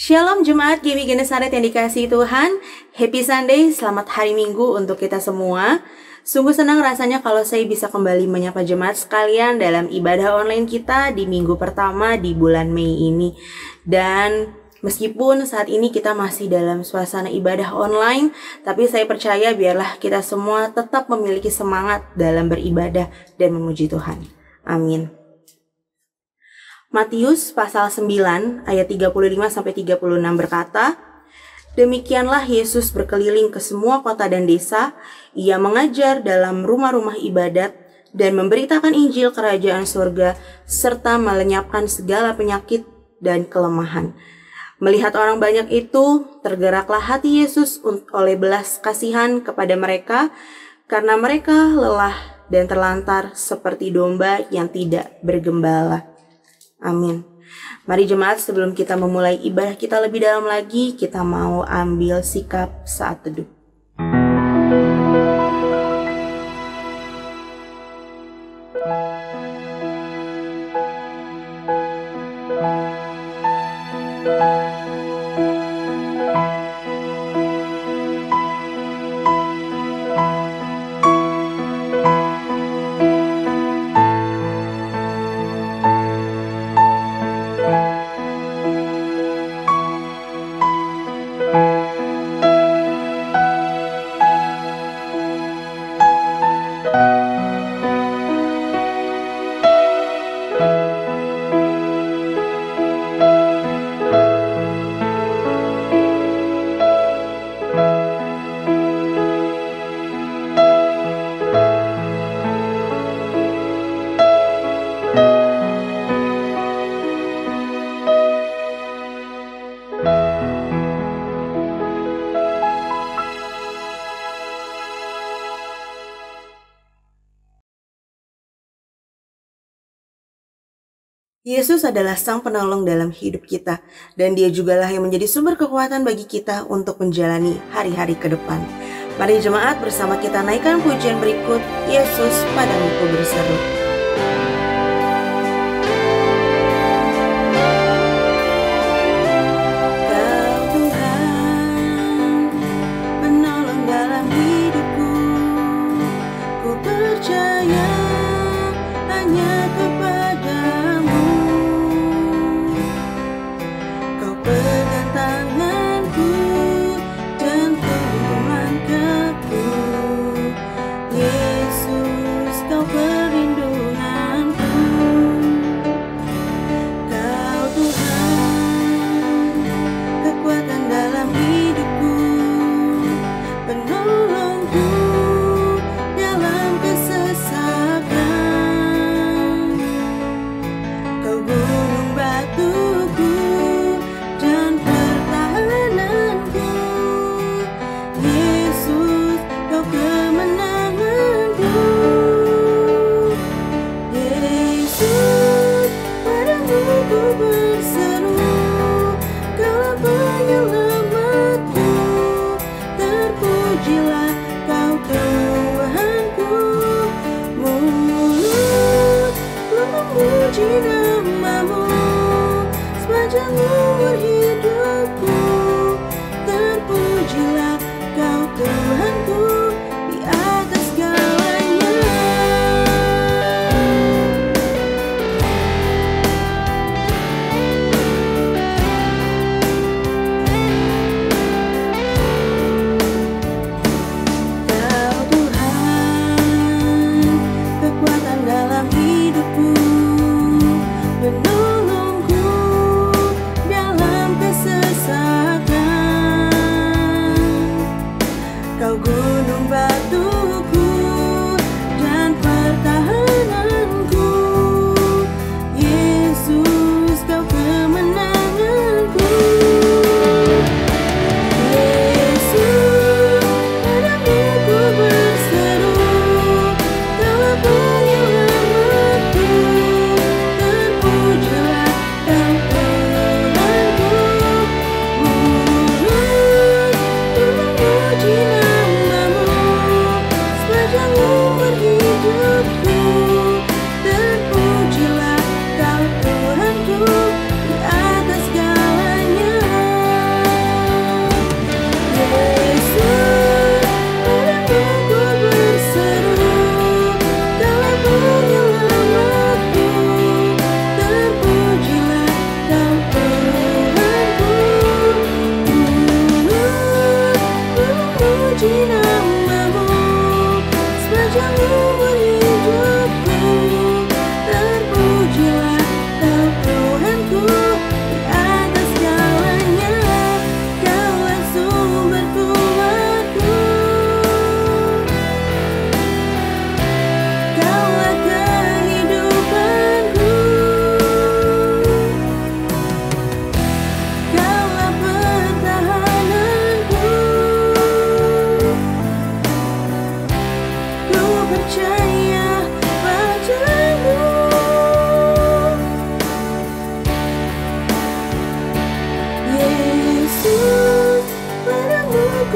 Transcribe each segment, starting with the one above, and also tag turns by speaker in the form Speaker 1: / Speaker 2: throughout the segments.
Speaker 1: Shalom Jemaat GMI Genesaret yang dikasihi Tuhan. Happy Sunday, selamat hari Minggu untuk kita semua. Sungguh senang rasanya kalau saya bisa kembali menyapa jemaat sekalian dalam ibadah online kita di minggu pertama di bulan Mei ini. Dan meskipun saat ini kita masih dalam suasana ibadah online, tapi saya percaya biarlah kita semua tetap memiliki semangat dalam beribadah dan memuji Tuhan. Amin. Matius pasal 9 ayat 35-36 berkata, "Demikianlah Yesus berkeliling ke semua kota dan desa, ia mengajar dalam rumah-rumah ibadat dan memberitakan Injil kerajaan surga serta melenyapkan segala penyakit dan kelemahan." Melihat orang banyak itu, tergeraklah hati Yesus oleh belas kasihan kepada mereka karena mereka lelah dan terlantar seperti domba yang tidak bergembala. Amin. Mari jemaat, sebelum kita memulai ibadah kita lebih dalam lagi, kita mau ambil sikap saat teduh. Yesus adalah Sang Penolong dalam hidup kita, dan Dia jugalah yang menjadi sumber kekuatan bagi kita untuk menjalani hari-hari ke depan. Mari jemaat, bersama kita naikkan pujian berikut, Yesus Padamu Ku Berseru. Kau Tuhan, penolong dalam hidupku, ku percaya hanya kepadamu. Pegang tanganku dan tuntun langkahku, Yesus Kau pelindung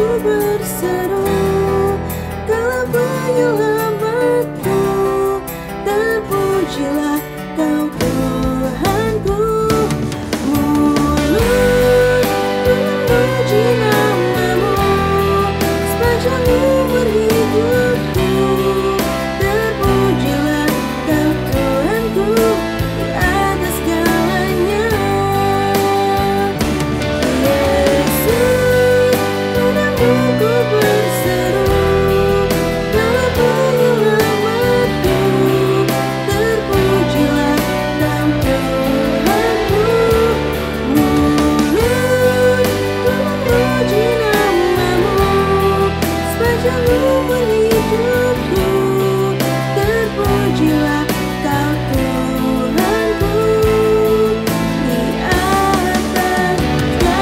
Speaker 1: ku berseru, Kaulah penyelamatku, terpujilah Kau Tuhanku. Mulut memuji nama-Mu, sepanjang umur hidupku, terpujilah Kau Tuhanku di atas segalanya. Yesus, padamu ku berseru, Kaulah penyelamatku, terpujilah Kau Tuhanku. Mulut memuji nama-Mu, sepanjang umur hidupku, terpujilah Kau Tuhanku di atas segalanya.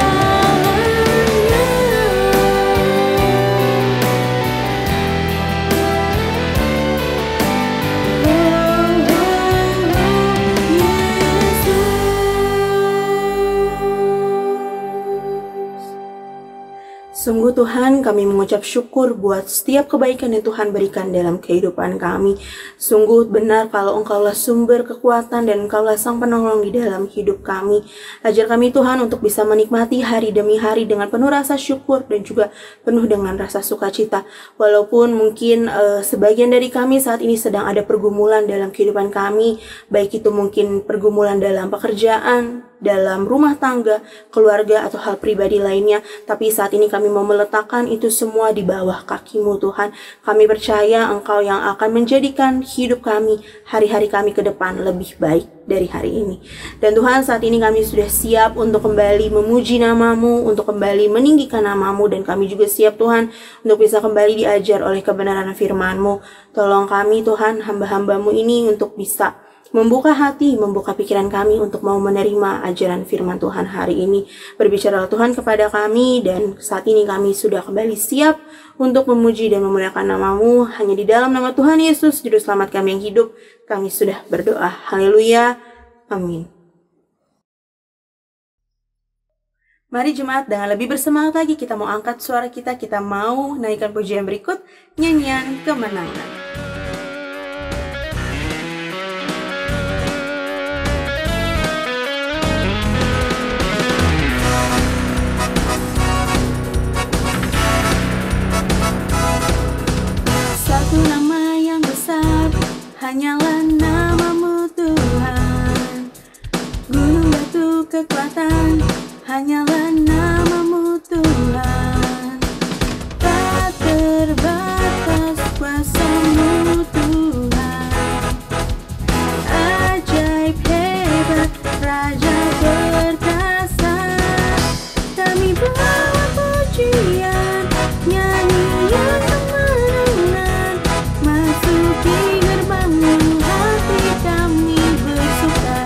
Speaker 1: Sungguh Tuhan, kami mengucap syukur buat setiap kebaikan yang Tuhan berikan dalam kehidupan kami. Sungguh benar kalau Engkaulah sumber kekuatan dan Engkaulah sang penolong di dalam hidup kami. Ajar kami Tuhan untuk bisa menikmati hari demi hari dengan penuh rasa syukur dan juga penuh dengan rasa sukacita. Walaupun mungkin sebagian dari kami saat ini sedang ada pergumulan dalam kehidupan kami, baik itu mungkin pergumulan dalam pekerjaan, dalam rumah tangga, keluarga, atau hal pribadi lainnya. Tapi saat ini kami mau meletakkan itu semua di bawah kaki-Mu Tuhan. Kami percaya Engkau yang akan menjadikan hidup kami, hari-hari kami ke depan lebih baik dari hari ini. Dan Tuhan, saat ini kami sudah siap untuk kembali memuji nama-Mu, untuk kembali meninggikan nama-Mu, dan kami juga siap Tuhan untuk bisa kembali diajar oleh kebenaran firman-Mu. Tolong kami Tuhan, hamba-hamba-Mu ini untuk bisa membuka hati, membuka pikiran kami untuk mau menerima ajaran firman Tuhan hari ini. Berbicaralah Tuhan kepada kami, dan saat ini kami sudah kembali siap untuk memuji dan memuliakan nama-Mu. Hanya di dalam nama Tuhan Yesus, Juru Selamat kami yang hidup, kami sudah berdoa. Haleluya. Amin. Mari jemaat, dengan lebih bersemangat lagi kita mau angkat suara kita mau naikkan pujian berikut, nyanyian kemenangan. Satu nama yang besar, hanyalah nama-Mu Tuhan. Gunung batu kekuatan, hanyalah nama-Mu Tuhan. Tak terbatas kuasa-Mu Tuhan. Ajaib hebat, Raja perkasa. Kami bawa pujian, nyanyian kemenangan, masuki gerbang-Mu, hati kami bersuka.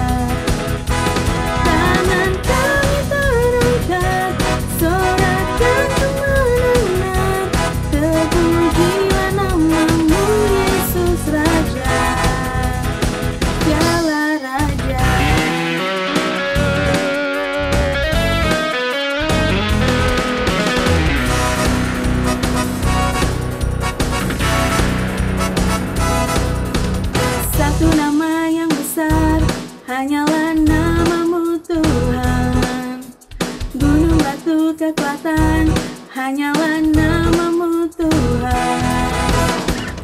Speaker 1: Tangan kami terangkat, sorakan kemenangan, terpujilah nama-Mu Yesus Raja, Dialah Raja. Satu nama yang besar, hanyalah nama-Mu Tuhan. Gunung batu kekuatan, hanyalah nama-Mu Tuhan.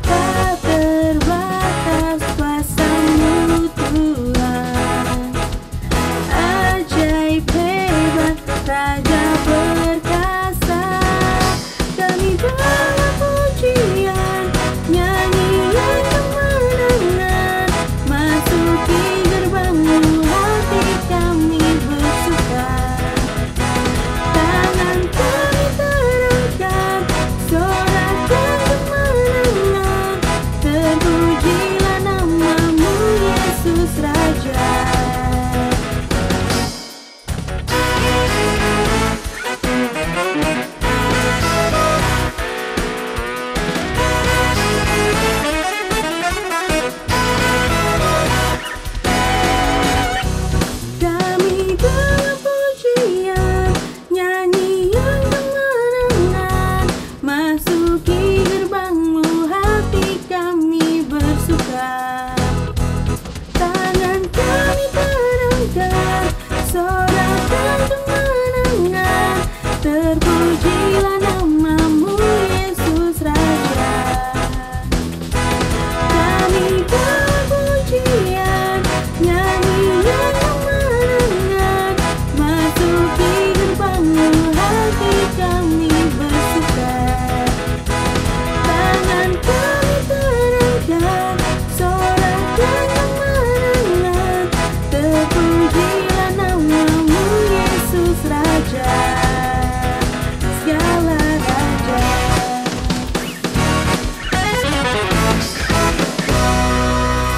Speaker 1: Tak terbatas kuasa-Mu Tuhan. Ajaib hebat, Raja perkasa. Kami bawa pujian, nyanyian kemenangan, masuki gerbang-Mu, hati kami bersuka. Tangan kami terangkat, Terpujilah namamu Yesus Raja. Kami berpujian, nyanyian kemenangan, masuki gerbang-Mu hati kami bersuka. Tangan kami terangkan, sorakan kemenangan. Terpujilah namamu Yesus Raja, segala raja.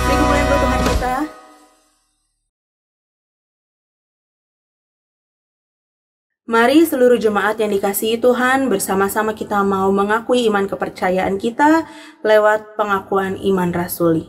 Speaker 1: Mari mulai berdoa kita. Mari seluruh jemaat yang dikasihi Tuhan, bersama-sama kita mau mengakui iman kepercayaan kita lewat pengakuan iman rasuli.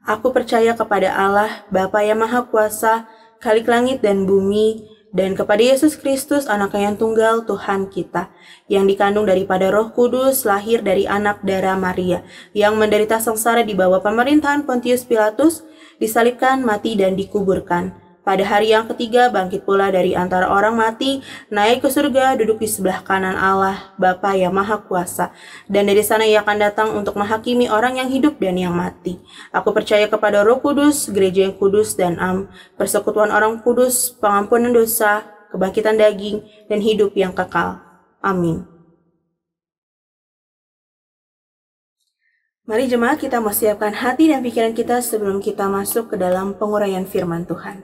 Speaker 1: Aku percaya kepada Allah, Bapa yang Maha Kuasa, Khalik langit dan bumi, dan kepada Yesus Kristus, Anak-Nya yang tunggal, Tuhan kita, yang dikandung daripada Roh Kudus, lahir dari anak darah Maria, yang menderita sengsara di bawah pemerintahan Pontius Pilatus, disalibkan, mati, dan dikuburkan. Pada hari yang ketiga bangkit pula dari antara orang mati, naik ke surga, duduk di sebelah kanan Allah, Bapa yang Maha Kuasa. Dan dari sana Ia akan datang untuk menghakimi orang yang hidup dan yang mati. Aku percaya kepada Roh Kudus, gereja yang kudus dan am, persekutuan orang kudus, pengampunan dosa, kebangkitan daging, dan hidup yang kekal. Amin. Mari jemaat kita siapkan hati dan pikiran kita sebelum kita masuk ke dalam penguraian firman Tuhan.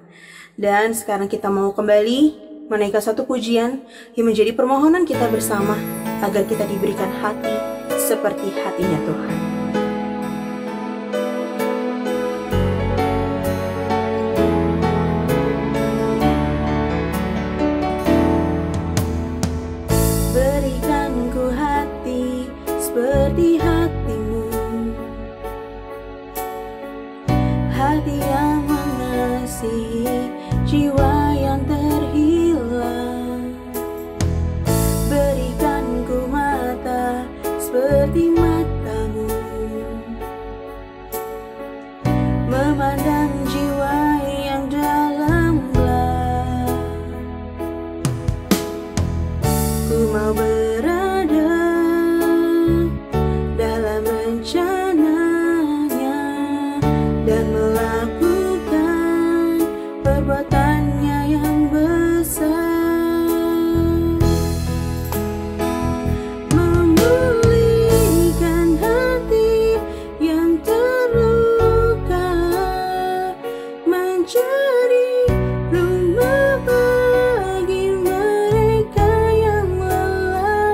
Speaker 1: Dan sekarang kita mau kembali menaikkan satu pujian yang menjadi permohonan kita bersama agar kita diberikan hati seperti hatinya Tuhan. Berikan ku hati seperti hatimu, hati yang mengasihi, jiwa yang terhilang. Berikan ku mata seperti matamu, memandang jiwa yang dalam gelap. Ku mau berada dalam rencananya dan melakukan perbuatannya yang besar, memulihkan hati yang terluka, mencari rumah bagi mereka yang lelah.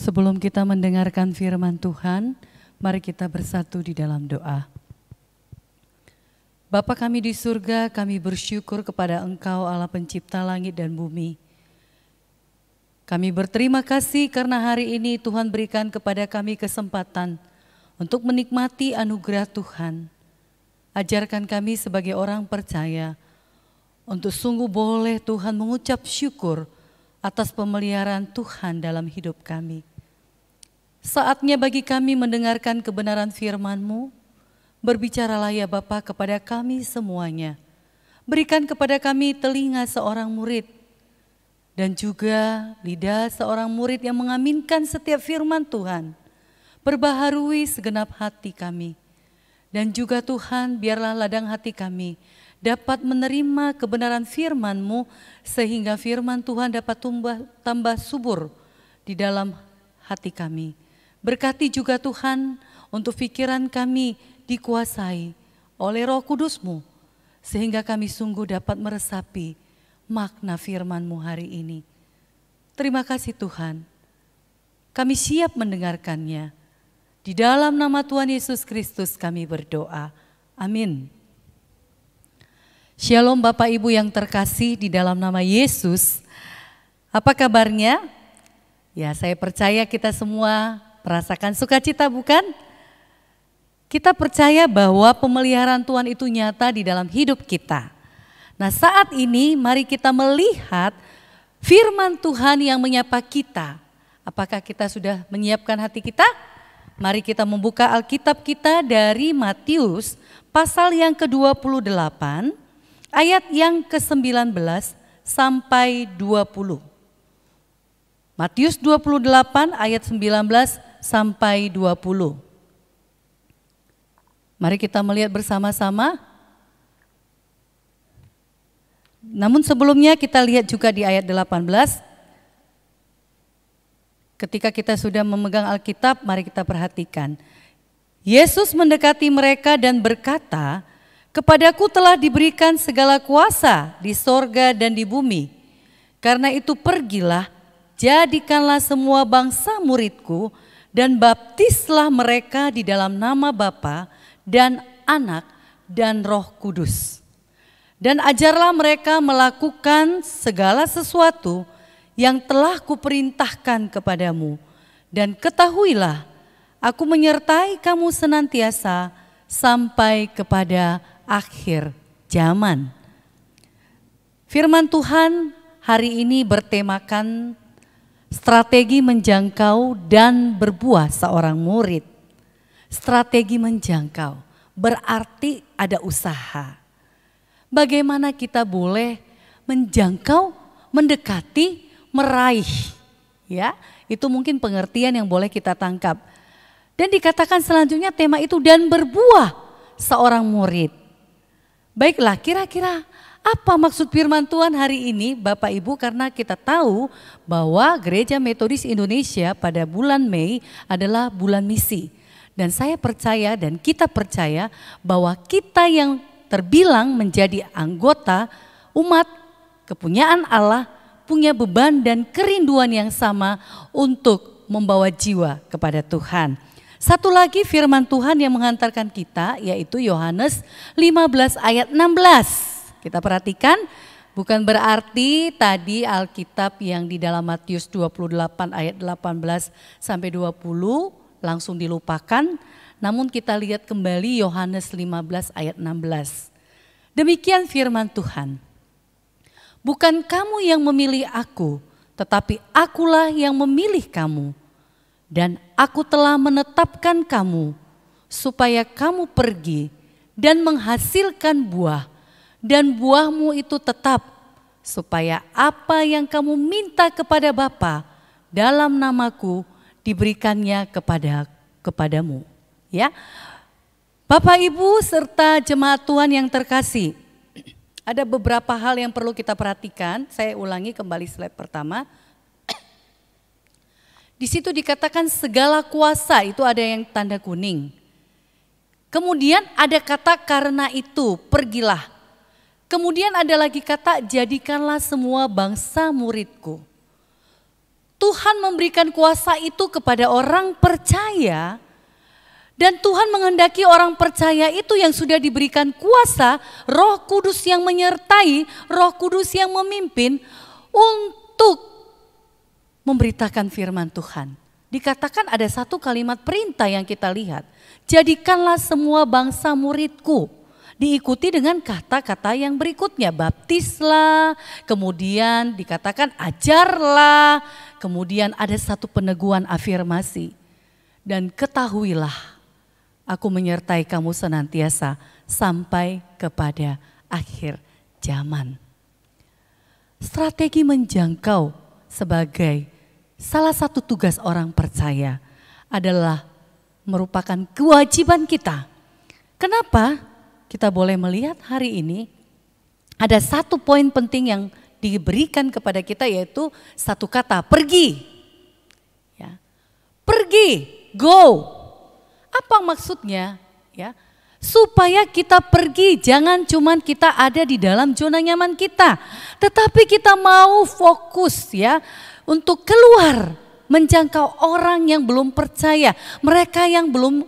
Speaker 2: Sebelum kita mendengarkan firman Tuhan, mari kita bersatu di dalam doa. Bapa kami di surga, kami bersyukur kepada Engkau Allah pencipta langit dan bumi. Kami berterima kasih karena hari ini Tuhan berikan kepada kami kesempatan untuk menikmati anugerah Tuhan. Ajarkan kami sebagai orang percaya untuk sungguh boleh Tuhan mengucap syukur atas pemeliharaan Tuhan dalam hidup kami. Saatnya bagi kami mendengarkan kebenaran firman-Mu. Berbicaralah ya Bapa kepada kami semuanya. Berikan kepada kami telinga seorang murid dan juga lidah seorang murid yang mengaminkan setiap firman Tuhan. Perbaharui segenap hati kami. Dan juga Tuhan, biarlah ladang hati kami dapat menerima kebenaran firman-Mu sehingga firman Tuhan dapat tambah subur di dalam hati kami. Berkati juga Tuhan untuk pikiran kami dikuasai oleh Roh Kudus-Mu sehingga kami sungguh dapat meresapi makna firman-Mu hari ini. Terima kasih Tuhan, kami siap mendengarkannya. Di dalam nama Tuhan Yesus Kristus kami berdoa. Amin. Shalom Bapak Ibu yang terkasih di dalam nama Yesus. Apa kabarnya? Ya, saya percaya kita semua merasakan sukacita, bukan? Kita percaya bahwa pemeliharaan Tuhan itu nyata di dalam hidup kita. Nah, saat ini mari kita melihat firman Tuhan yang menyapa kita. Apakah kita sudah menyiapkan hati kita? Mari kita membuka Alkitab kita dari Matius pasal yang ke-28. Ayat yang ke-19 sampai 20. Matius 28 ayat 19 sampai 20. Mari kita melihat bersama-sama. Namun sebelumnya kita lihat juga di ayat 18. Ketika kita sudah memegang Alkitab, mari kita perhatikan. Yesus mendekati mereka dan berkata, "Kepadaku telah diberikan segala kuasa di sorga dan di bumi. Karena itu pergilah, jadikanlah semua bangsa muridku dan baptislah mereka di dalam nama Bapa dan Anak dan Roh Kudus. Dan ajarlah mereka melakukan segala sesuatu yang telah kuperintahkan kepadamu. Dan ketahuilah, aku menyertai kamu senantiasa sampai kepada akhir zaman." Firman Tuhan hari ini bertemakan strategi menjangkau dan berbuah seorang murid. Strategi menjangkau berarti ada usaha. Bagaimana kita boleh menjangkau, mendekati, meraih, ya, itu mungkin pengertian yang boleh kita tangkap. Dan dikatakan selanjutnya tema itu dan berbuah seorang murid. Baiklah, kira-kira apa maksud firman Tuhan hari ini Bapak Ibu, karena kita tahu bahwa Gereja Metodis Indonesia pada bulan Mei adalah bulan misi. Dan saya percaya dan kita percaya bahwa kita yang terbilang menjadi anggota umat kepunyaan Allah punya beban dan kerinduan yang sama untuk membawa jiwa kepada Tuhan. Satu lagi firman Tuhan yang menghantarkan kita yaitu Yohanes 15 ayat 16. Kita perhatikan, bukan berarti tadi Alkitab yang di dalam Matius 28 ayat 18 sampai 20 langsung dilupakan. Namun kita lihat kembali Yohanes 15 ayat 16. Demikian firman Tuhan. Bukan kamu yang memilih aku, tetapi akulah yang memilih kamu. Dan aku telah menetapkan kamu supaya kamu pergi dan menghasilkan buah. Dan buahmu itu tetap, supaya apa yang kamu minta kepada Bapa dalam namaku diberikannya kepadamu. Ya, Bapak Ibu serta jemaat Tuhan yang terkasih, ada beberapa hal yang perlu kita perhatikan. Saya ulangi kembali slide pertama. Di situ dikatakan segala kuasa, itu ada yang tanda kuning. Kemudian ada kata karena itu, pergilah. Kemudian ada lagi kata jadikanlah semua bangsa muridku. Tuhan memberikan kuasa itu kepada orang percaya. Dan Tuhan menghendaki orang percaya itu yang sudah diberikan kuasa, Roh Kudus yang menyertai, Roh Kudus yang memimpin untuk memberitakan firman Tuhan. Dikatakan ada satu kalimat perintah yang kita lihat. Jadikanlah semua bangsa muridku. Diikuti dengan kata-kata yang berikutnya, baptislah, kemudian dikatakan ajarlah, kemudian ada satu peneguhan afirmasi. Dan ketahuilah, aku menyertai kamu senantiasa sampai kepada akhir zaman. Strategi menjangkau sebagai salah satu tugas orang percaya adalah merupakan kewajiban kita. Kenapa? Kita boleh melihat hari ini ada satu poin penting yang diberikan kepada kita, yaitu satu kata, pergi. Ya. Pergi, go. Apa maksudnya? Ya, supaya kita pergi, jangan cuman kita ada di dalam zona nyaman kita, tetapi kita mau fokus ya untuk keluar, menjangkau orang yang belum percaya, mereka yang belum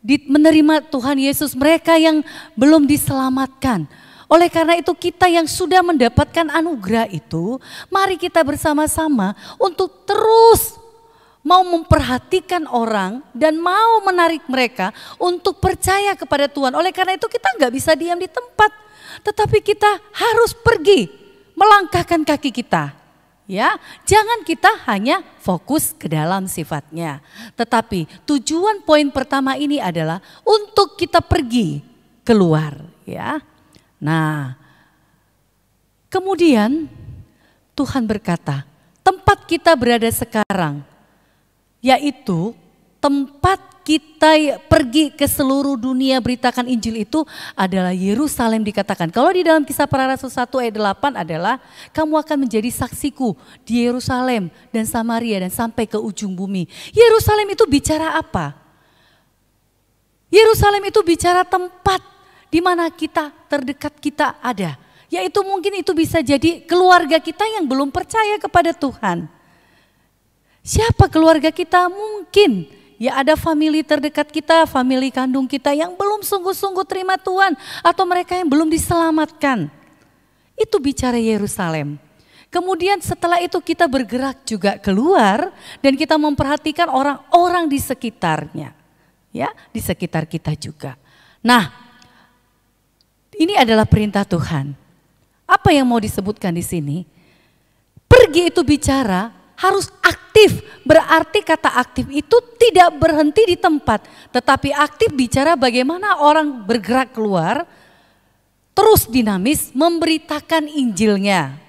Speaker 2: menerima Tuhan Yesus, mereka yang belum diselamatkan. Oleh karena itu kita yang sudah mendapatkan anugerah itu, mari kita bersama-sama untuk terus mau memperhatikan orang dan mau menarik mereka untuk percaya kepada Tuhan. Oleh karena itu kita nggak bisa diam di tempat, tetapi kita harus pergi, melangkahkan kaki kita. Ya, jangan kita hanya fokus ke dalam sifatnya, tetapi tujuan poin pertama ini adalah untuk kita pergi keluar. Ya, nah, kemudian Tuhan berkata, tempat kita berada sekarang, yaitu tempat kita pergi ke seluruh dunia beritakan Injil itu adalah Yerusalem dikatakan. Kalau di dalam Kisah Para Rasul 1 ayat 8 adalah kamu akan menjadi saksiku di Yerusalem dan Samaria dan sampai ke ujung bumi. Yerusalem itu bicara apa? Yerusalem itu bicara tempat di mana kita terdekat kita ada. Yaitu mungkin itu bisa jadi keluarga kita yang belum percaya kepada Tuhan. Siapa keluarga kita? Mungkin ya ada famili terdekat kita, famili kandung kita yang belum sungguh-sungguh terima Tuhan, atau mereka yang belum diselamatkan. Itu bicara Yerusalem. Kemudian setelah itu kita bergerak juga keluar dan kita memperhatikan orang-orang di sekitarnya. Ya, di sekitar kita juga. Nah, ini adalah perintah Tuhan. Apa yang mau disebutkan di sini? Pergi itu bicara harus aktif, berarti kata aktif itu tidak berhenti di tempat, tetapi aktif bicara bagaimana orang bergerak keluar, terus dinamis memberitakan Injilnya.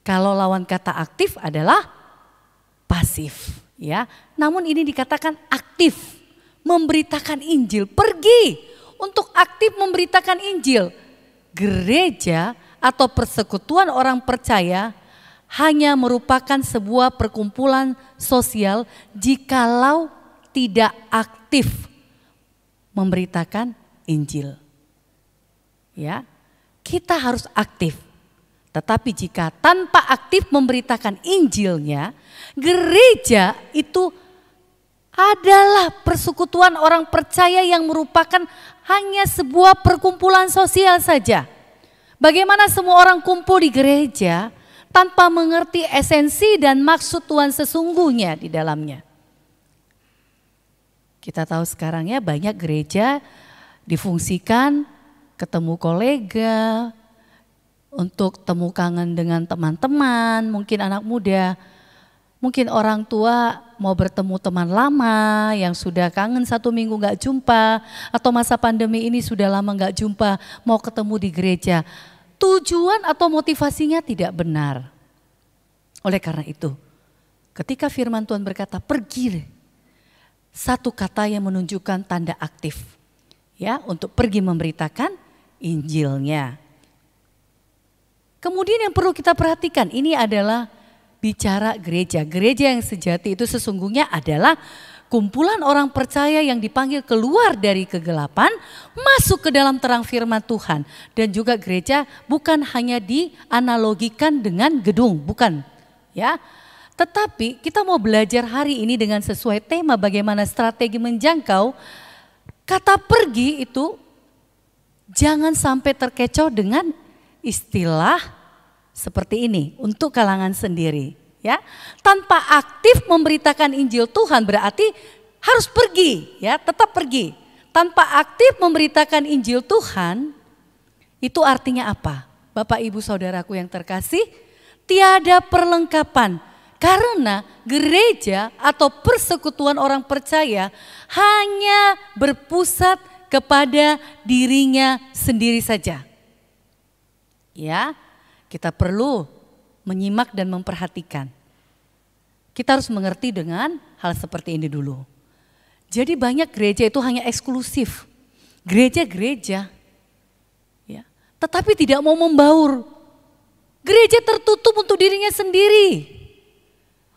Speaker 2: Kalau lawan kata aktif adalah pasif, ya. Namun ini dikatakan aktif, memberitakan Injil, pergi untuk aktif memberitakan Injil. Gereja atau persekutuan orang percaya hanya merupakan sebuah perkumpulan sosial jikalau tidak aktif memberitakan Injil. Ya, kita harus aktif. Tetapi jika tanpa aktif memberitakan Injilnya, gereja itu adalah persekutuan orang percaya yang merupakan hanya sebuah perkumpulan sosial saja. Bagaimana semua orang kumpul di gereja tanpa mengerti esensi dan maksud Tuhan sesungguhnya di dalamnya. Kita tahu sekarang ya banyak gereja difungsikan ketemu kolega, untuk temu kangen dengan teman-teman, mungkin anak muda, mungkin orang tua mau bertemu teman lama yang sudah kangen 1 minggu gak jumpa, atau masa pandemi ini sudah lama gak jumpa, mau ketemu di gereja. Tujuan atau motivasinya tidak benar. Oleh karena itu, ketika firman Tuhan berkata pergi, satu kata yang menunjukkan tanda aktif, ya, untuk pergi memberitakan Injilnya. Kemudian yang perlu kita perhatikan, ini adalah bicara gereja. Gereja yang sejati itu sesungguhnya adalah kumpulan orang percaya yang dipanggil keluar dari kegelapan, masuk ke dalam terang firman Tuhan. Dan juga gereja bukan hanya dianalogikan dengan gedung, bukan, ya. Tetapi kita mau belajar hari ini dengan sesuai tema bagaimana strategi menjangkau. Kata pergi itu jangan sampai terkecoh dengan istilah seperti ini untuk kalangan sendiri, ya. Tanpa aktif memberitakan Injil Tuhan berarti harus pergi, ya, tetap pergi. Tanpa aktif memberitakan Injil Tuhan, itu artinya apa? Bapak Ibu Saudaraku yang terkasih, tiada perlengkapan. Karena gereja atau persekutuan orang percaya hanya berpusat kepada dirinya sendiri saja. Ya, kita perlu menyimak dan memperhatikan. Kita harus mengerti dengan hal seperti ini dulu. Jadi banyak gereja itu hanya eksklusif. Gereja-gereja, ya, tetapi tidak mau membaur. Gereja tertutup untuk dirinya sendiri.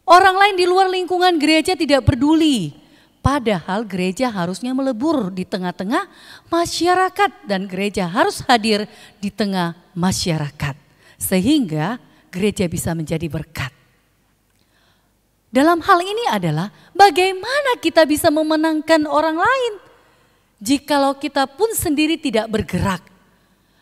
Speaker 2: Orang lain di luar lingkungan gereja tidak peduli. Padahal gereja harusnya melebur di tengah-tengah masyarakat dan gereja harus hadir di tengah masyarakat. Sehingga gereja bisa menjadi berkat. Dalam hal ini adalah bagaimana kita bisa memenangkan orang lain. Jikalau kita pun sendiri tidak bergerak.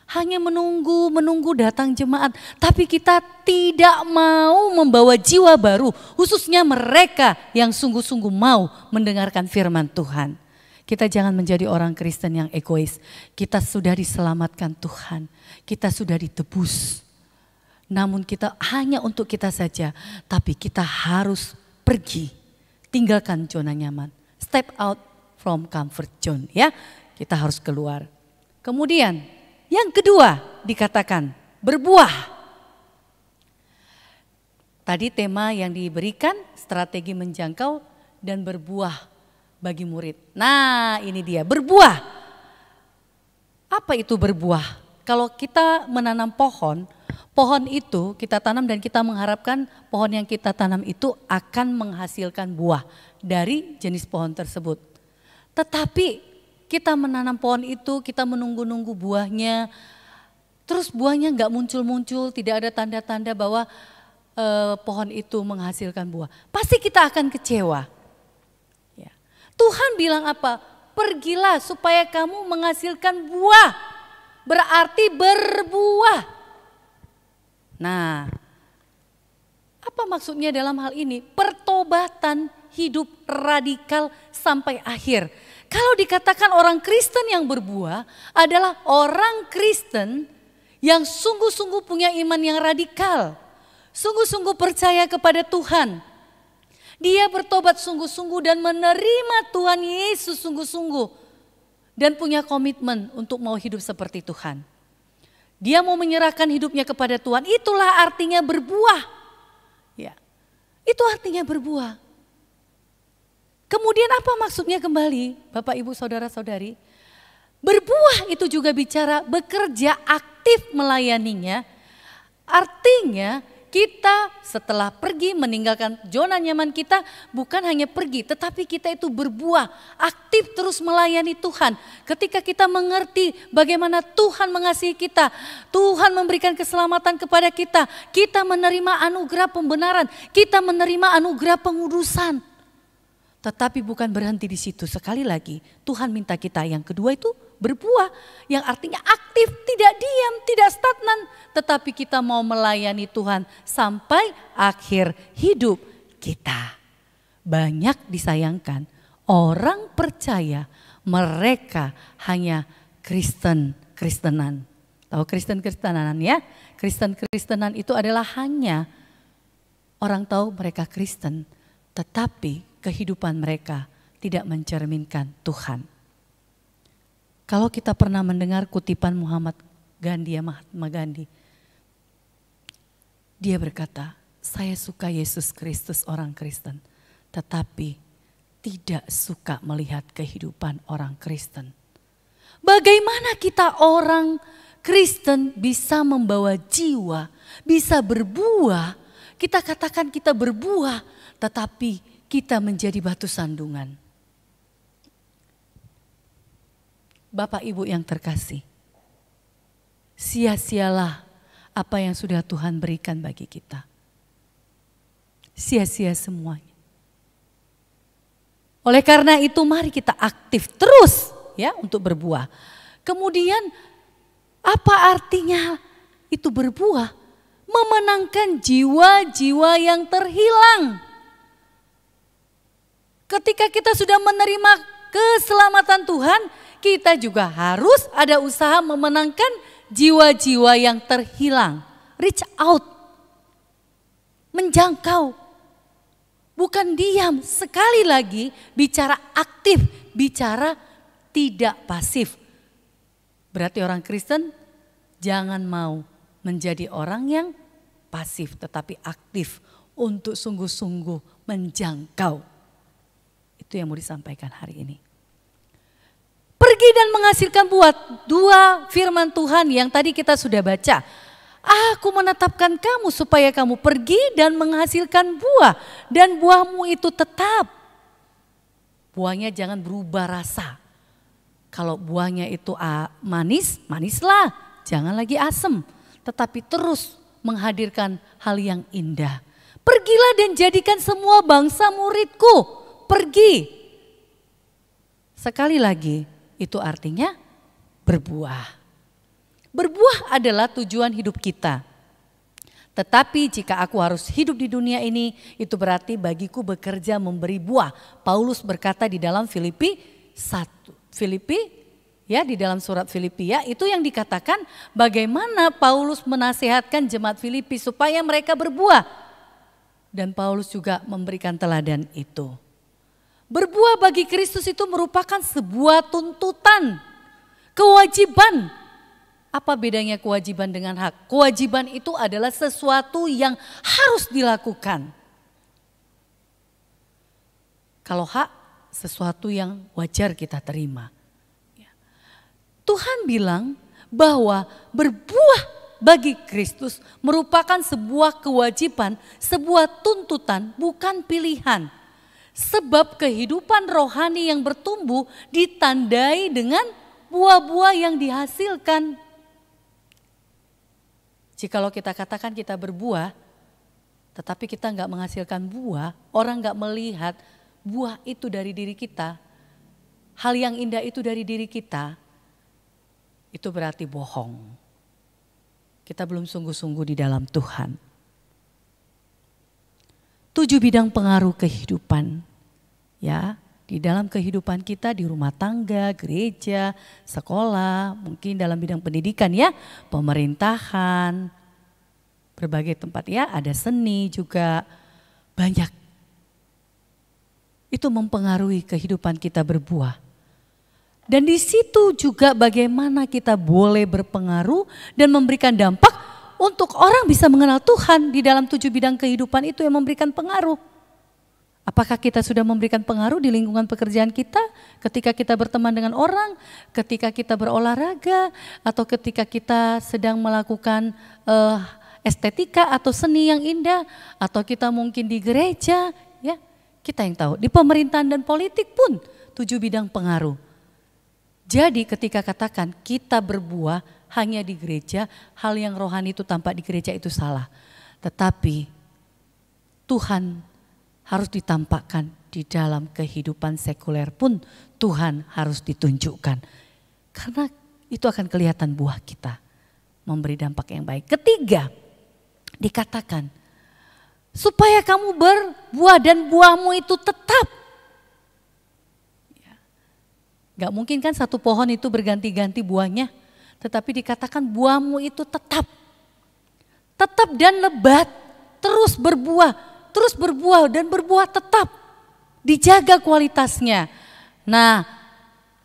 Speaker 2: Hanya menunggu datang jemaat. Tapi kita tidak mau membawa jiwa baru. Khususnya mereka yang sungguh-sungguh mau mendengarkan firman Tuhan. Kita jangan menjadi orang Kristen yang egois. Kita sudah diselamatkan Tuhan. Kita sudah ditebus. Namun kita hanya untuk kita saja. Tapi kita harus pergi. Tinggalkan zona nyaman. Step out from comfort zone, ya. Kita harus keluar. Kemudian yang kedua dikatakan berbuah. Tadi tema yang diberikan strategi menjangkau dan berbuah bagi murid. Nah, ini dia berbuah. Apa itu berbuah? Kalau kita menanam pohon, pohon itu kita tanam dan kita mengharapkan pohon yang kita tanam itu akan menghasilkan buah dari jenis pohon tersebut. Tetapi kita menanam pohon itu, kita menunggu-nunggu buahnya, terus buahnya nggak muncul-muncul, tidak ada tanda-tanda bahwa pohon itu menghasilkan buah. Pasti kita akan kecewa. Ya. Tuhan bilang apa? Pergilah supaya kamu menghasilkan buah, berarti berbuah. Nah, apa maksudnya dalam hal ini? Pertobatan hidup radikal sampai akhir. Kalau dikatakan orang Kristen yang berbuah adalah orang Kristen yang sungguh-sungguh punya iman yang radikal. Sungguh-sungguh percaya kepada Tuhan. Dia bertobat sungguh-sungguh dan menerima Tuhan Yesus sungguh-sungguh. Dan punya komitmen untuk mau hidup seperti Tuhan. Dia mau menyerahkan hidupnya kepada Tuhan. Itulah artinya berbuah. Ya, itu artinya berbuah. Kemudian apa maksudnya kembali Bapak Ibu Saudara-saudari? Berbuah itu juga bicara bekerja aktif melayaninya. Artinya kita setelah pergi meninggalkan zona nyaman kita bukan hanya pergi tetapi kita itu berbuah aktif terus melayani Tuhan. Ketika kita mengerti bagaimana Tuhan mengasihi kita, Tuhan memberikan keselamatan kepada kita, kita menerima anugerah pembenaran, kita menerima anugerah pengudusan. Tetapi bukan berhenti di situ. Sekali lagi Tuhan minta kita yang kedua itu berbuah. Yang artinya aktif, tidak diam, tidak stagnan. Tetapi kita mau melayani Tuhan sampai akhir hidup kita. Banyak disayangkan orang percaya mereka hanya Kristen-Kristenan. Tahu Kristen-Kristenan ya? Kristen-Kristenan itu adalah hanya orang tahu mereka Kristen. Tetapi kehidupan mereka tidak mencerminkan Tuhan. Kalau kita pernah mendengar kutipan Mahatma Gandhi, dia berkata, saya suka Yesus Kristus orang Kristen, tetapi tidak suka melihat kehidupan orang Kristen. Bagaimana kita orang Kristen bisa membawa jiwa, bisa berbuah, kita katakan kita berbuah, tetapi kita menjadi batu sandungan. Bapak Ibu yang terkasih, sia-sialah apa yang sudah Tuhan berikan bagi kita. sia-sia semuanya. Oleh karena itu mari kita aktif terus ya untuk berbuah. Kemudian apa artinya itu berbuah? Memenangkan jiwa-jiwa yang terhilang. Ketika kita sudah menerima keselamatan Tuhan, kita juga harus ada usaha memenangkan jiwa-jiwa yang terhilang. Reach out, menjangkau, bukan diam. Sekali lagi bicara aktif, bicara tidak pasif. Berarti orang Kristen jangan mau menjadi orang yang pasif tetapi aktif untuk sungguh-sungguh menjangkau. Itu yang mau disampaikan hari ini. Pergi dan menghasilkan buah. Dua firman Tuhan yang tadi kita sudah baca. Aku menetapkan kamu supaya kamu pergi dan menghasilkan buah. Dan buahmu itu tetap. Buahnya jangan berubah rasa. Kalau buahnya itu manis, manislah. Jangan lagi asem. Tetapi terus menghadirkan hal yang indah. Pergilah dan jadikan semua bangsa muridku. Pergi. Sekali lagi, itu artinya berbuah. Berbuah adalah tujuan hidup kita. Tetapi jika aku harus hidup di dunia ini, itu berarti bagiku bekerja memberi buah. Paulus berkata di dalam Filipi 1. Filipi ya, di dalam surat Filipi ya, itu yang dikatakan bagaimana Paulus menasehatkan jemaat Filipi supaya mereka berbuah. Dan Paulus juga memberikan teladan itu. Berbuah bagi Kristus itu merupakan sebuah tuntutan, kewajiban. Apa bedanya kewajiban dengan hak? Kewajiban itu adalah sesuatu yang harus dilakukan. Kalau hak, sesuatu yang wajar kita terima. Tuhan bilang bahwa berbuah bagi Kristus merupakan sebuah kewajiban, sebuah tuntutan, bukan pilihan. Sebab kehidupan rohani yang bertumbuh ditandai dengan buah-buah yang dihasilkan. Jikalau kita katakan kita berbuah, tetapi kita enggak menghasilkan buah, orang enggak melihat buah itu dari diri kita, hal yang indah itu dari diri kita, itu berarti bohong. Kita belum sungguh-sungguh di dalam Tuhan. 7 bidang pengaruh kehidupan. Ya, di dalam kehidupan kita di rumah tangga, gereja, sekolah, mungkin dalam bidang pendidikan ya, pemerintahan, berbagai tempat ya, ada seni juga, banyak. Itu mempengaruhi kehidupan kita berbuah. Dan di situ juga bagaimana kita boleh berpengaruh dan memberikan dampak untuk orang bisa mengenal Tuhan di dalam 7 bidang kehidupan itu yang memberikan pengaruh. Apakah kita sudah memberikan pengaruh di lingkungan pekerjaan kita, ketika kita berteman dengan orang, ketika kita berolahraga, atau ketika kita sedang melakukan estetika atau seni yang indah, atau kita mungkin di gereja, ya kita yang tahu. Di pemerintahan dan politik pun 7 bidang pengaruh. Jadi ketika katakan kita berbuah hanya di gereja, hal yang rohani itu tampak di gereja itu salah. Tetapi Tuhan harus ditampakkan di dalam kehidupan sekuler pun Tuhan harus ditunjukkan. Karena itu akan kelihatan buah kita memberi dampak yang baik. Ketiga, dikatakan supaya kamu berbuah dan buahmu itu tetap. Gak mungkin kan satu pohon itu berganti-ganti buahnya. Tetapi dikatakan buahmu itu tetap. Tetap dan lebat, terus berbuah dan berbuah tetap, dijaga kualitasnya. Nah,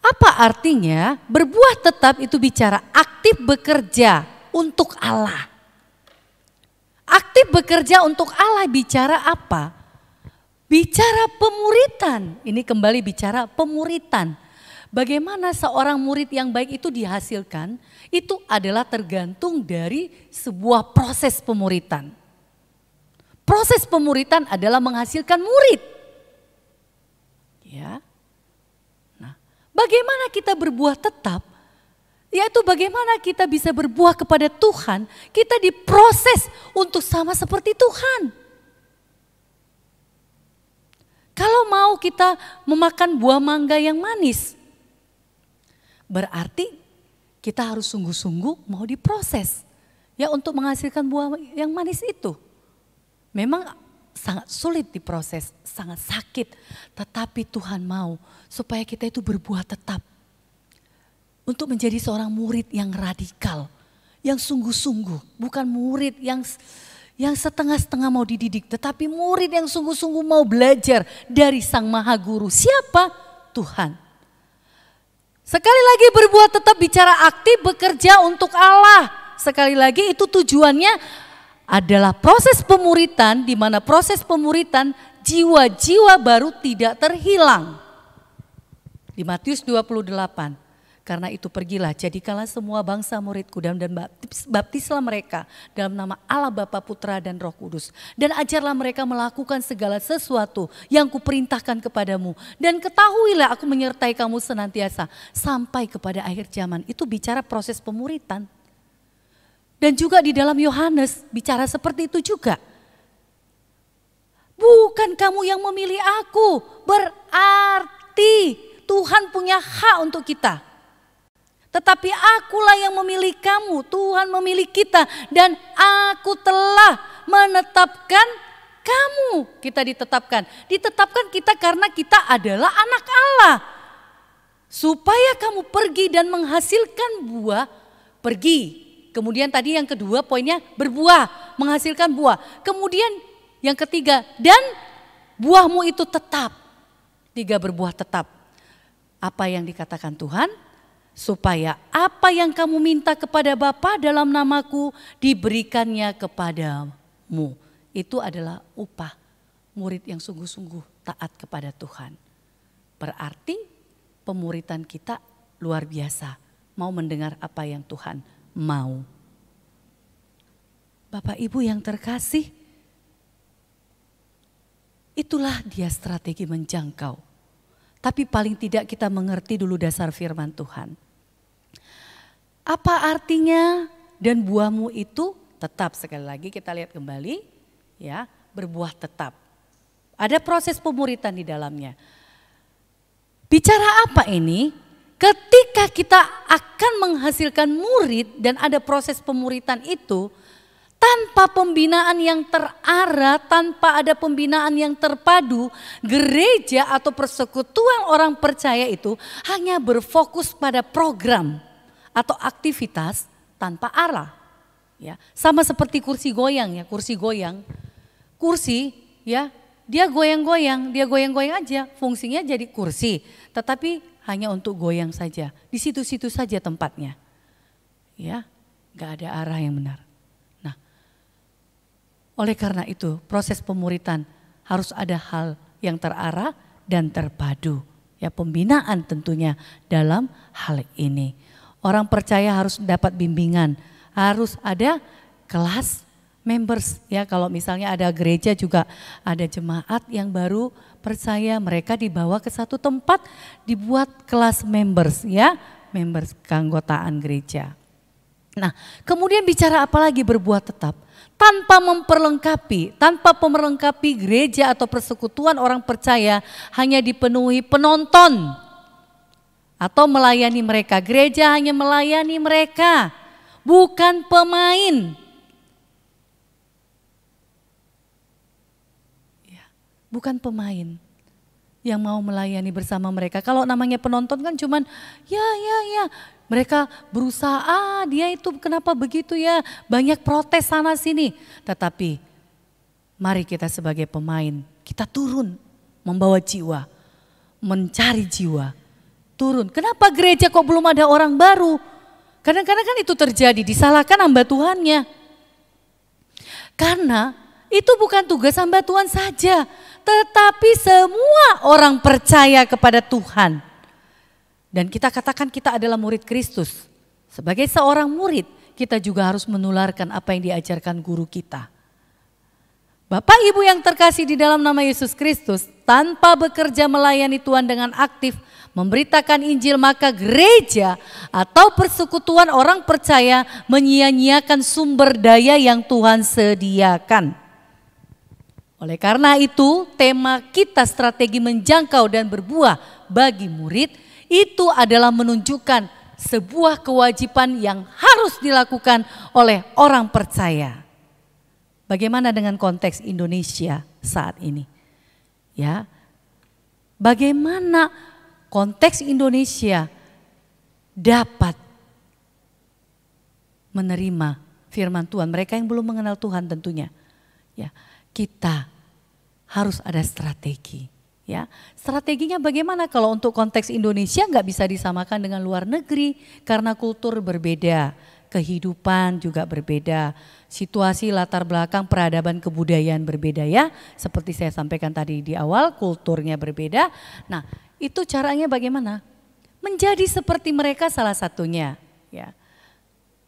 Speaker 2: apa artinya berbuah tetap itu bicara aktif bekerja untuk Allah. Aktif bekerja untuk Allah bicara apa? Bicara pemuritan, ini kembali bicara pemuritan. Bagaimana seorang murid yang baik itu dihasilkan, itu adalah tergantung dari sebuah proses pemuritan. Proses pemuritan adalah menghasilkan murid. Ya. Nah, bagaimana kita berbuah tetap? Yaitu bagaimana kita bisa berbuah kepada Tuhan, kita diproses untuk sama seperti Tuhan. Kalau mau kita memakan buah mangga yang manis, berarti kita harus sungguh-sungguh mau diproses ya untuk menghasilkan buah yang manis itu. Memang sangat sulit diproses, sangat sakit, tetapi Tuhan mau supaya kita itu berbuah tetap. Untuk menjadi seorang murid yang radikal, yang sungguh-sungguh, bukan murid yang setengah-setengah mau dididik, tetapi murid yang sungguh-sungguh mau belajar dari Sang Maha Guru. Siapa? Tuhan. Sekali lagi berbuat tetap, bicara aktif, bekerja untuk Allah. Sekali lagi itu tujuannya adalah proses pemuritan, di mana proses pemuritan jiwa-jiwa baru tidak terhilang. Di Matius 28, karena itu pergilah, jadikanlah semua bangsa muridku dan baptislah mereka dalam nama Allah Bapa, Putra dan Roh Kudus. Dan ajarlah mereka melakukan segala sesuatu yang kuperintahkan kepadamu. Dan ketahuilah aku menyertai kamu senantiasa sampai kepada akhir zaman. Itu bicara proses pemuritan. Dan juga di dalam Yohanes bicara seperti itu juga. Bukan kamu yang memilih aku, berarti Tuhan punya hak untuk kita. Tetapi akulah yang memilih kamu, Tuhan memilih kita, dan aku telah menetapkan kamu. Kita ditetapkan kita karena kita adalah anak Allah. Supaya kamu pergi dan menghasilkan buah, pergi. Kemudian tadi yang kedua poinnya berbuah, menghasilkan buah. Kemudian yang ketiga, dan buahmu itu tetap. 3, berbuah tetap. Apa yang dikatakan Tuhan? Supaya apa yang kamu minta kepada Bapa dalam namaku diberikannya kepadamu. Itu adalah upah murid yang sungguh-sungguh taat kepada Tuhan. Berarti pemuritan kita luar biasa. Mau mendengar apa yang Tuhan mau. Bapak Ibu yang terkasih, itulah dia strategi menjangkau. Tapi paling tidak kita mengerti dulu dasar firman Tuhan. Apa artinya dan buahmu itu tetap, sekali lagi kita lihat kembali ya, berbuah tetap. Ada proses pemuritan di dalamnya. Bicara apa ini? Ketika kita akan menghasilkan murid dan ada proses pemuritan itu, tanpa pembinaan yang terarah, tanpa ada pembinaan yang terpadu, gereja atau persekutuan orang percaya itu hanya berfokus pada program atau aktivitas tanpa arah. Ya, sama seperti kursi goyang ya, kursi goyang. Kursi ya, dia goyang-goyang aja, fungsinya jadi kursi, tetapi hanya untuk goyang saja. Di situ-situ saja tempatnya. Ya, enggak ada arah yang benar. Oleh karena itu proses pemuritan harus ada hal yang terarah dan terpadu. Ya, pembinaan tentunya dalam hal ini. Orang percaya harus dapat bimbingan, harus ada kelas members. Ya, kalau misalnya ada gereja juga ada jemaat yang baru percaya, mereka dibawa ke satu tempat, dibuat kelas members ya, members keanggotaan gereja. Nah, kemudian bicara apa lagi berbuah tetap? Tanpa memperlengkapi gereja atau persekutuan orang percaya hanya dipenuhi penonton atau melayani mereka. Gereja hanya melayani mereka, bukan pemain. Ya, bukan pemain yang mau melayani bersama mereka. Kalau namanya penonton kan cuman ya. Mereka berusaha, dia itu kenapa begitu ya, banyak protes sana sini. Tetapi mari kita sebagai pemain, kita turun membawa jiwa, mencari jiwa. Turun, kenapa gereja kok belum ada orang baru? Kadang-kadang kan itu terjadi, disalahkan hamba Tuhannya. Karena itu bukan tugas hamba Tuhan saja, tetapi semua orang percaya kepada Tuhan. Dan kita katakan kita adalah murid Kristus. Sebagai seorang murid, kita juga harus menularkan apa yang diajarkan guru kita. Bapak Ibu yang terkasih di dalam nama Yesus Kristus, tanpa bekerja melayani Tuhan dengan aktif, memberitakan Injil, maka gereja atau persekutuan orang percaya menyia-nyiakan sumber daya yang Tuhan sediakan. Oleh karena itu, tema kita strategi menjangkau dan berbuah bagi murid itu adalah menunjukkan sebuah kewajiban yang harus dilakukan oleh orang percaya. Bagaimana dengan konteks Indonesia saat ini? Ya. Bagaimana konteks Indonesia dapat menerima firman Tuhan, mereka yang belum mengenal Tuhan tentunya. Ya, kita harus ada strategi. Ya, strateginya bagaimana kalau untuk konteks Indonesia nggak bisa disamakan dengan luar negeri karena kultur berbeda, kehidupan juga berbeda, situasi latar belakang peradaban kebudayaan berbeda ya. Seperti saya sampaikan tadi di awal, kulturnya berbeda. Nah, itu caranya bagaimana? Menjadi seperti mereka salah satunya. Ya.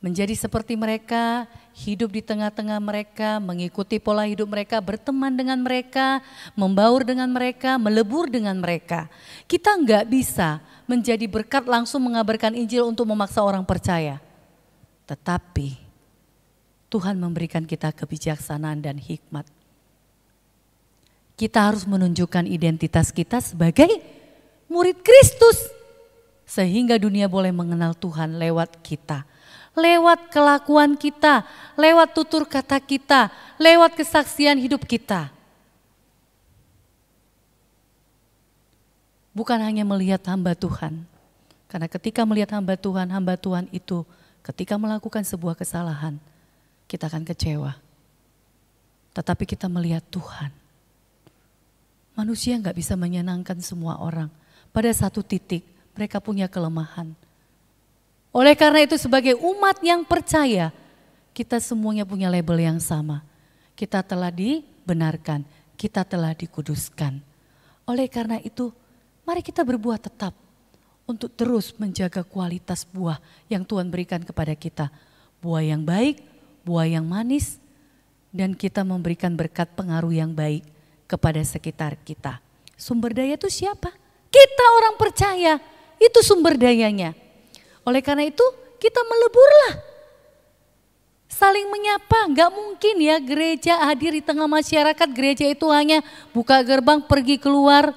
Speaker 2: Menjadi seperti mereka, hidup di tengah-tengah mereka, mengikuti pola hidup mereka, berteman dengan mereka, membaur dengan mereka, melebur dengan mereka. Kita enggak bisa menjadi berkat langsung mengabarkan Injil untuk memaksa orang percaya. Tetapi Tuhan memberikan kita kebijaksanaan dan hikmat. Kita harus menunjukkan identitas kita sebagai murid Kristus. Sehingga dunia boleh mengenal Tuhan lewat kita. Lewat kelakuan kita, lewat tutur kata kita, lewat kesaksian hidup kita. Bukan hanya melihat hamba Tuhan. Karena ketika melihat hamba Tuhan itu ketika melakukan sebuah kesalahan, kita akan kecewa. Tetapi kita melihat Tuhan. Manusia nggak bisa menyenangkan semua orang. Pada satu titik mereka punya kelemahan. Oleh karena itu sebagai umat yang percaya, kita semuanya punya label yang sama. Kita telah dibenarkan, kita telah dikuduskan. Oleh karena itu, mari kita berbuat tetap untuk terus menjaga kualitas buah yang Tuhan berikan kepada kita. Buah yang baik, buah yang manis, dan kita memberikan berkat pengaruh yang baik kepada sekitar kita. Sumber daya itu siapa? Kita orang percaya, itu sumber dayanya. Oleh karena itu kita meleburlah, saling menyapa. Gak mungkin ya gereja hadir di tengah masyarakat, gereja itu hanya buka gerbang pergi keluar.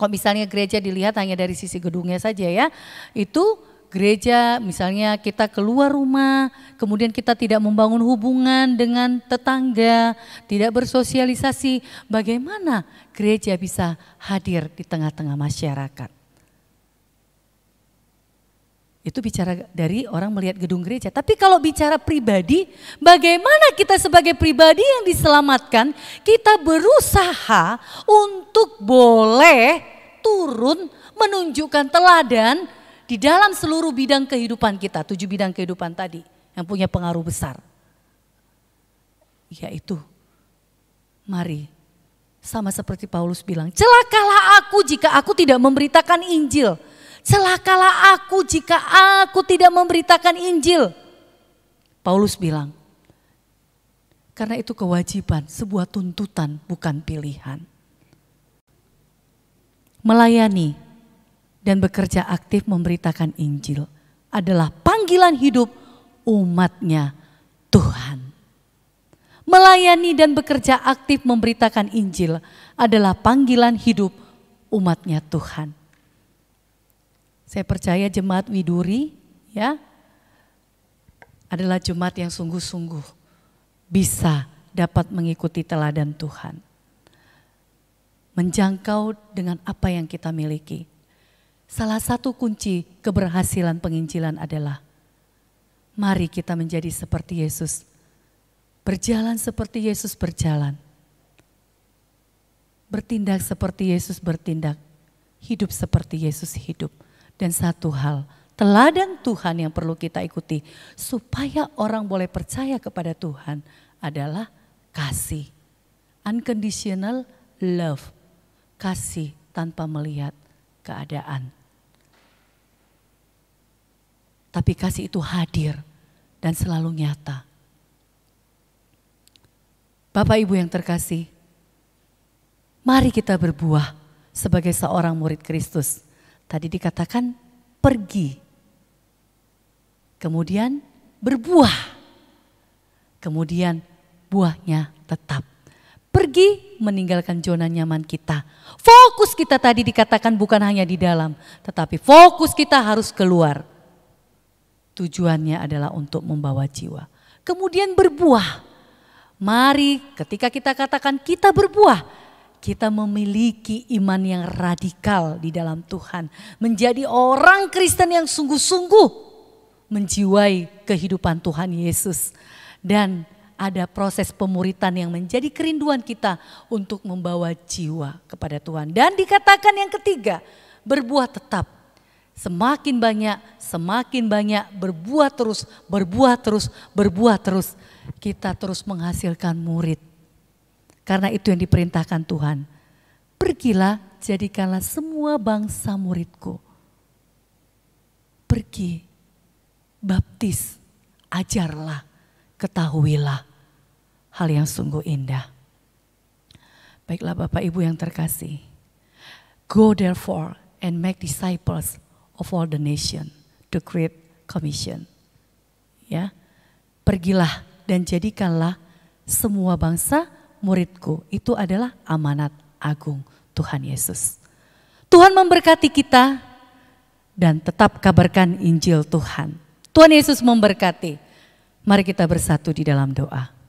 Speaker 2: Kalau misalnya gereja dilihat hanya dari sisi gedungnya saja ya, itu gereja misalnya kita keluar rumah, kemudian kita tidak membangun hubungan dengan tetangga, tidak bersosialisasi. Bagaimana gereja bisa hadir di tengah-tengah masyarakat? Itu bicara dari orang melihat gedung gereja. Tapi kalau bicara pribadi, bagaimana kita sebagai pribadi yang diselamatkan, kita berusaha untuk boleh turun menunjukkan teladan di dalam seluruh bidang kehidupan kita. 7 bidang kehidupan tadi yang punya pengaruh besar. Yaitu, mari sama seperti Paulus bilang, celakalah aku jika aku tidak memberitakan Injil. Celakalah aku jika aku tidak memberitakan Injil. Paulus bilang, karena itu kewajiban, sebuah tuntutan bukan pilihan. Melayani dan bekerja aktif memberitakan Injil adalah panggilan hidup umatnya Tuhan. Melayani dan bekerja aktif memberitakan Injil adalah panggilan hidup umatnya Tuhan. Saya percaya jemaat Widuri ya adalah jemaat yang sungguh-sungguh bisa dapat mengikuti teladan Tuhan. Menjangkau dengan apa yang kita miliki. Salah satu kunci keberhasilan penginjilan adalah mari kita menjadi seperti Yesus. Berjalan seperti Yesus berjalan. Bertindak seperti Yesus bertindak. Hidup seperti Yesus hidup. Dan satu hal, teladan Tuhan yang perlu kita ikuti supaya orang boleh percaya kepada Tuhan adalah kasih. Unconditional love. Kasih tanpa melihat keadaan. Tapi kasih itu hadir dan selalu nyata. Bapak Ibu yang terkasih, mari kita berbuah sebagai seorang murid Kristus. Tadi dikatakan pergi, kemudian berbuah, kemudian buahnya tetap. Pergi meninggalkan zona nyaman kita. Fokus kita tadi dikatakan bukan hanya di dalam, tetapi fokus kita harus keluar. Tujuannya adalah untuk membawa jiwa. Kemudian berbuah. Mari ketika kita katakan kita berbuah, kita memiliki iman yang radikal di dalam Tuhan. Menjadi orang Kristen yang sungguh-sungguh menjiwai kehidupan Tuhan Yesus. Dan ada proses pemuritan yang menjadi kerinduan kita untuk membawa jiwa kepada Tuhan. Dan dikatakan yang ketiga, berbuah tetap. Semakin banyak, berbuah terus, berbuah terus. Kita terus menghasilkan murid. Karena itu yang diperintahkan Tuhan. Pergilah, jadikanlah semua bangsa muridku. Pergi, baptis, ajarlah, ketahuilah hal yang sungguh indah. Baiklah Bapak Ibu yang terkasih. Go therefore and make disciples of all the nation, the Great Commission. Ya, pergilah dan jadikanlah semua bangsa muridku. Itu adalah amanat agung Tuhan Yesus. Tuhan memberkati kita dan tetap kabarkan Injil Tuhan. Tuhan Yesus memberkati. Mari kita bersatu di dalam doa.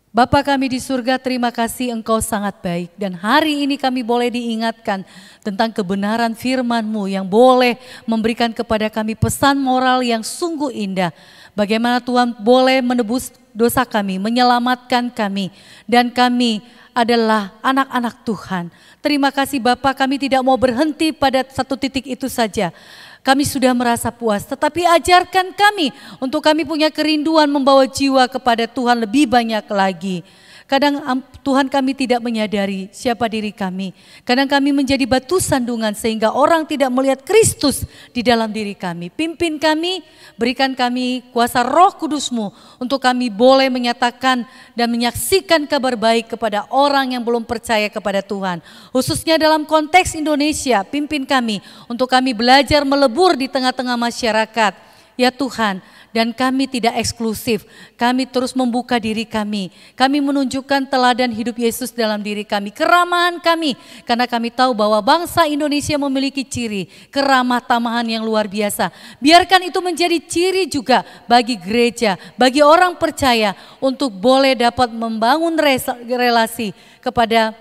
Speaker 2: Bapa kami di surga, terima kasih Engkau sangat baik. Dan hari ini kami boleh diingatkan tentang kebenaran firman-Mu yang boleh memberikan kepada kami pesan moral yang sungguh indah. Bagaimana Tuhan boleh menebus dosa kami, menyelamatkan kami. Dan kami adalah anak-anak Tuhan. Terima kasih Bapa, kami tidak mau berhenti pada satu titik itu saja. Kami sudah merasa puas, tetapi ajarkan kami untuk kami punya kerinduan membawa jiwa kepada Tuhan lebih banyak lagi. Kadang Tuhan kami tidak menyadari siapa diri kami. Kadang kami menjadi batu sandungan sehingga orang tidak melihat Kristus di dalam diri kami. Pimpin kami, berikan kami kuasa Roh Kudus-Mu untuk kami boleh menyatakan dan menyaksikan kabar baik kepada orang yang belum percaya kepada Tuhan. Khususnya dalam konteks Indonesia, pimpin kami untuk kami belajar melebur di tengah-tengah masyarakat. Ya Tuhan, dan kami tidak eksklusif, kami terus membuka diri kami. Kami menunjukkan teladan hidup Yesus dalam diri kami, keramahan kami. Karena kami tahu bahwa bangsa Indonesia memiliki ciri keramah tamahan yang luar biasa. Biarkan itu menjadi ciri juga bagi gereja, bagi orang percaya untuk boleh dapat membangun relasi kepada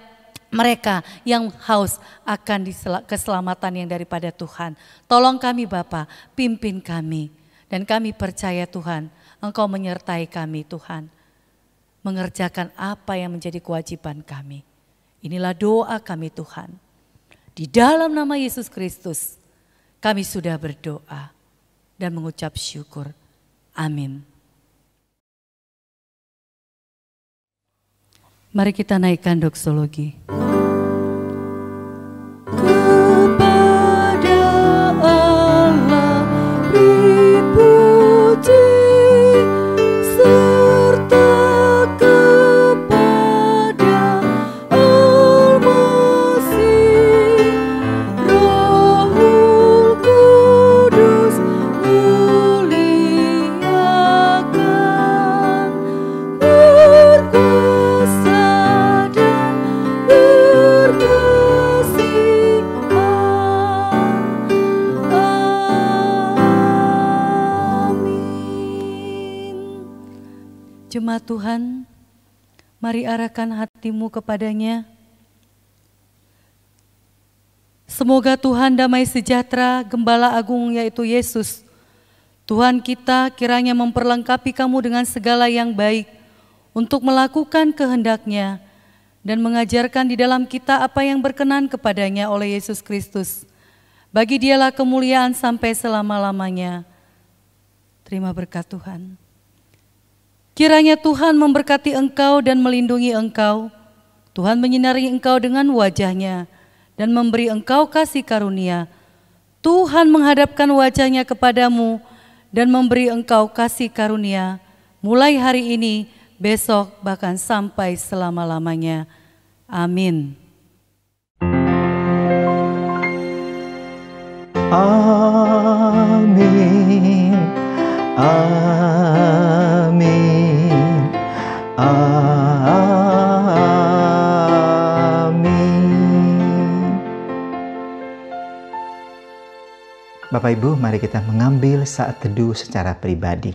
Speaker 2: mereka yang haus akan keselamatan yang daripada Tuhan. Tolong kami Bapa, pimpin kami. Dan kami percaya Tuhan, Engkau menyertai kami Tuhan. Mengerjakan apa yang menjadi kewajiban kami. Inilah doa kami Tuhan. Di dalam nama Yesus Kristus, kami sudah berdoa dan mengucap syukur. Amin. Mari kita naikkan doksologi. Jemaat Tuhan, mari arahkan hatimu kepadanya. Semoga Tuhan damai sejahtera, Gembala Agung yaitu Yesus, Tuhan kita kiranya memperlengkapi kamu dengan segala yang baik untuk melakukan kehendak-Nya dan mengajarkan di dalam kita apa yang berkenan kepadanya oleh Yesus Kristus. Bagi Dialah kemuliaan sampai selama-lamanya. Terima berkat Tuhan. Kiranya Tuhan memberkati engkau dan melindungi engkau. Tuhan menyinari engkau dengan wajah-Nya dan memberi engkau kasih karunia. Tuhan menghadapkan wajah-Nya kepadamu dan memberi engkau kasih karunia. Mulai hari ini, besok, bahkan sampai selama-lamanya. Amin.
Speaker 3: Amin. Amin. Amin. Bapak Ibu, mari kita mengambil saat teduh secara pribadi.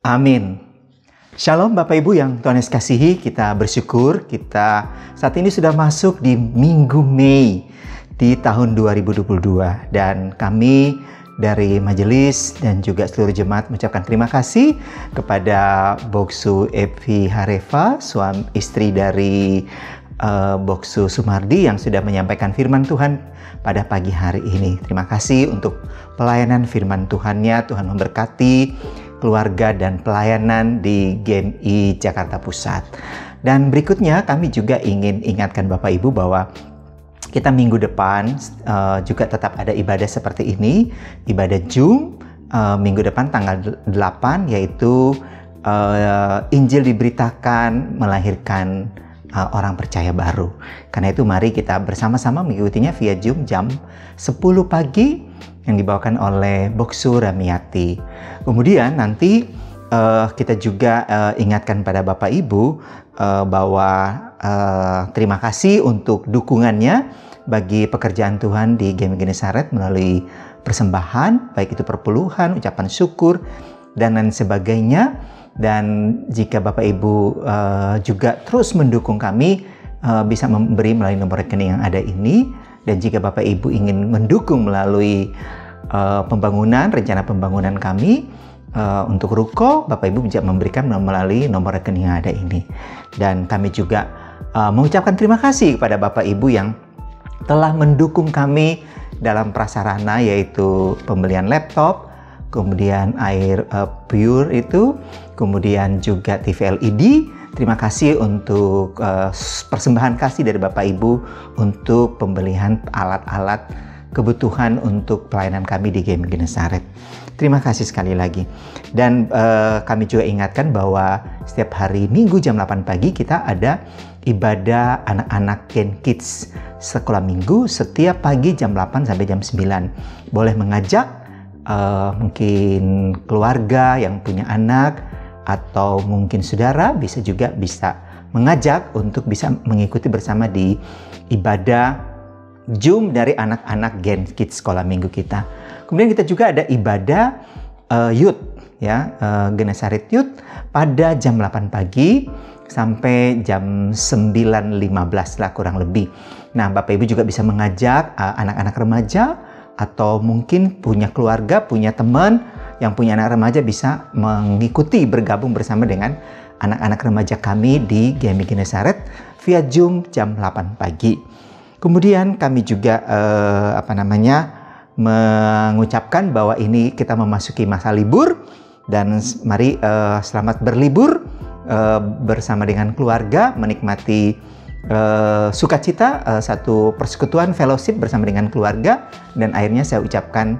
Speaker 3: Amin. Shalom Bapak Ibu yang Tuhan Yesus kasihi, kita bersyukur kita saat ini sudah masuk di minggu Mei di tahun 2022. Dan kami dari majelis dan juga seluruh jemaat mengucapkan terima kasih kepada Boksu Evi Hareva, suami istri dari Boksu Sumardi yang sudah menyampaikan firman Tuhan pada pagi hari ini. Terima kasih untuk pelayanan firman Tuhannya. Tuhan memberkati keluarga dan pelayanan di GMI Jakarta Pusat. Dan berikutnya kami juga ingin ingatkan Bapak Ibu bahwa kita minggu depan juga tetap ada ibadah seperti ini, ibadah Zoom minggu depan tanggal 8, yaitu Injil diberitakan melahirkan orang percaya baru. Karena itu mari kita bersama-sama mengikutinya via Zoom jam 10 pagi yang dibawakan oleh Boksu Ramiati. Kemudian nanti kita juga ingatkan pada Bapak Ibu bahwa terima kasih untuk dukungannya bagi pekerjaan Tuhan di GMI Genesaret melalui persembahan, baik itu perpuluhan, ucapan syukur, dan lain sebagainya. Dan jika Bapak Ibu juga terus mendukung kami, bisa memberi melalui nomor rekening yang ada ini. Dan jika Bapak Ibu ingin mendukung melalui pembangunan, rencana pembangunan kami, untuk ruko, Bapak Ibu bisa memberikan melalui nomor rekening yang ada ini. Dan kami juga mengucapkan terima kasih kepada Bapak Ibu yang telah mendukung kami dalam prasarana, yaitu pembelian laptop, kemudian air pure itu, kemudian juga TV LED. Terima kasih untuk persembahan kasih dari Bapak Ibu untuk pembelian alat-alat kebutuhan untuk pelayanan kami di GMI Genesaret. Terima kasih sekali lagi. Dan kami juga ingatkan bahwa setiap hari Minggu jam 8 pagi kita ada ibadah anak-anak Gen Kids sekolah minggu setiap pagi jam 8 sampai jam 9. Boleh mengajak mungkin keluarga yang punya anak atau mungkin saudara bisa mengajak untuk bisa mengikuti bersama di ibadah Zoom dari anak-anak Gen Kids sekolah minggu kita. Kemudian kita juga ada ibadah youth, ya, Genesaret Youth pada jam 8 pagi sampai jam 9.15 lah kurang lebih. Nah, Bapak Ibu juga bisa mengajak anak-anak remaja atau mungkin punya keluarga, punya teman yang punya anak remaja bisa mengikuti bergabung bersama dengan anak-anak remaja kami di GMI Genesaret via Zoom jam 8 pagi. Kemudian kami juga mengucapkan bahwa ini kita memasuki masa libur dan mari selamat berlibur bersama dengan keluarga, menikmati sukacita satu persekutuan fellowship bersama dengan keluarga. Dan akhirnya saya ucapkan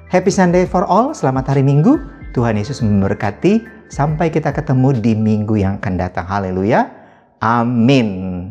Speaker 3: Happy Sunday for all, selamat hari Minggu. Tuhan Yesus memberkati. Sampai kita ketemu di minggu yang akan datang. Haleluya. Amin.